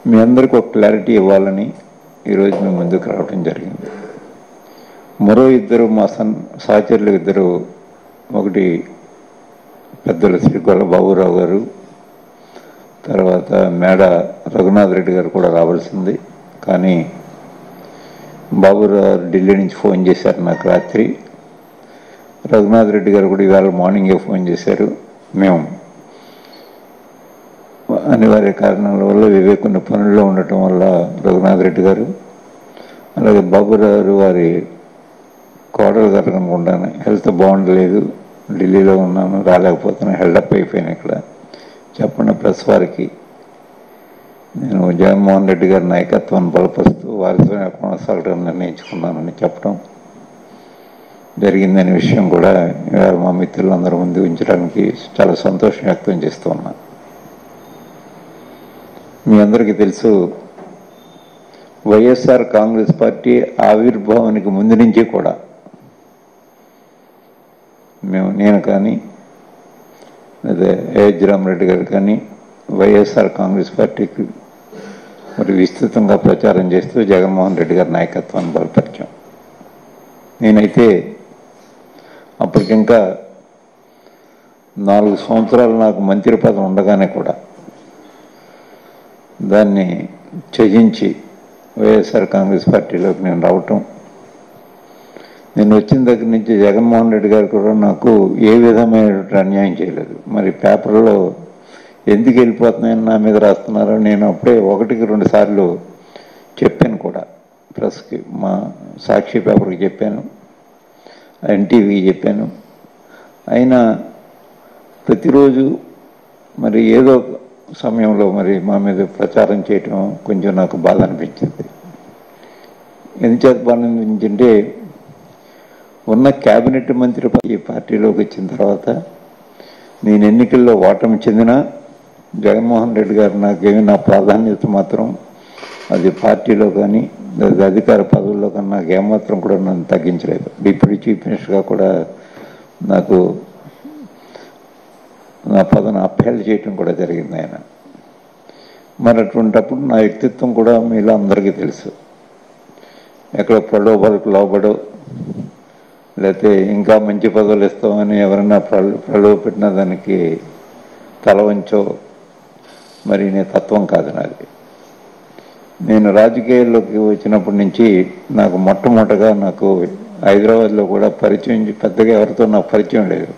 మీ అందరికీ ఒక క్లారిటీ ఇవ్వాలని ఈరోజు మేము ముందుకు రావడం జరిగింది. మరో ఇద్దరు మా సహచరులు ఇద్దరు, ఒకటి పెద్దలు శ్రీ గొల్ల బాబురావు గారు, తర్వాత మేడ రఘునాథ్ రెడ్డి గారు కూడా రావాల్సింది. కానీ బాబురావు ఢిల్లీ నుంచి ఫోన్ చేశారు నాకు రాత్రి. రఘునాథ్ రెడ్డి గారు కూడా ఇవాళ మార్నింగే ఫోన్ చేశారు. మేము అనివార్య కారణాల వల్ల వివేకున్న పనుల్లో ఉండటం వల్ల రఘునాథ్ రెడ్డి గారు, అలాగే బాబురావు వారి కోడలు గారు అనుకుంటాను, హెల్త్ బాగుండలేదు, ఢిల్లీలో ఉన్నాను, రాలేకపోతున్నాను, హెల్డప్ అయిపోయాను. ఇక్కడ చెప్పండి ప్రెస్ వారికి. నేను జగన్మోహన్ రెడ్డి గారి నాయకత్వాన్ని బలపరుస్తూ వారితోనే కొనసాగడం నిర్ణయించుకున్నానని చెప్పడం జరిగిందనే విషయం కూడా ఇవాళ మా మిత్రులందరూ ముందు ఉంచడానికి చాలా సంతోషం వ్యక్తం చేస్తూ ఉన్నాను. మీ అందరికీ తెలుసు, వైఎస్ఆర్ కాంగ్రెస్ పార్టీ ఆవిర్భావానికి ముందు నుంచి కూడా నేను కానీ అదే ఏహెచ్ రామరెడ్డి గారు కానీ వైఎస్ఆర్ కాంగ్రెస్ పార్టీకి మరి విస్తృతంగా ప్రచారం చేస్తూ జగన్మోహన్ రెడ్డి గారి నాయకత్వాన్ని బలపరిచాం. నేనైతే అప్పటికింకా 4 సంవత్సరాలు నాకు మంత్రి పదవి ఉండగానే కూడా దాన్ని త్యజించి వైఎస్ఆర్ కాంగ్రెస్ పార్టీలోకి నేను రావటం, నేను వచ్చిన దగ్గర నుంచి జగన్మోహన్ రెడ్డి గారు కూడా నాకు ఏ విధమైన అన్యాయం చేయలేదు. మరి పేపర్లో ఎందుకు వెళ్ళిపోతున్నాయని నా మీద రాస్తున్నారో నేను అప్పుడే 1-2 సార్లు చెప్పాను కూడా. ప్రెస్కి, మా సాక్షి పేపర్కి చెప్పాను, ఎన్టీవీకి చెప్పాను. అయినా ప్రతిరోజు మరి ఏదో సమయంలో మరి మా మీద ప్రచారం చేయటం కొంచెం నాకు బాధ అనిపించింది. ఎందుచేత బాధ అనిపించింటే, ఉన్న క్యాబినెట్ మంత్రి ఈ పార్టీలోకి వచ్చిన తర్వాత నేను ఎన్నికల్లో ఓటమి చెందినా జగన్మోహన్ రెడ్డి గారు నాకేమి నా ప్రాధాన్యత మాత్రం అది పార్టీలో కానీ లేదా అధికార పదవుల్లో కానీ నాకు ఏమాత్రం కూడా నన్ను తగ్గించలేదు. డిప్యూటీ చీఫ్ మినిస్టర్గా కూడా నాకు నా పదవిని అప్పహేళ చేయటం కూడా జరిగింది ఆయన. మరి అటువంటిప్పుడు నా వ్యక్తిత్వం కూడా మీలో అందరికీ తెలుసు. ఎక్కడ ప్రలోభాలకు లోబడో లేకపోతే ఇంకా మంచి పదవులు ఇస్తామని ఎవరైనా ప్రలోభ పెట్టిన దానికి తల వంచో మరి నీ తత్వం కాదు నాది. నేను రాజకీయాల్లోకి వచ్చినప్పటి నుంచి నాకు మొట్టమొదటగా నాకు హైదరాబాద్లో కూడా పరిచయం, పెద్దగా ఎవరితో నాకు పరిచయం లేదు.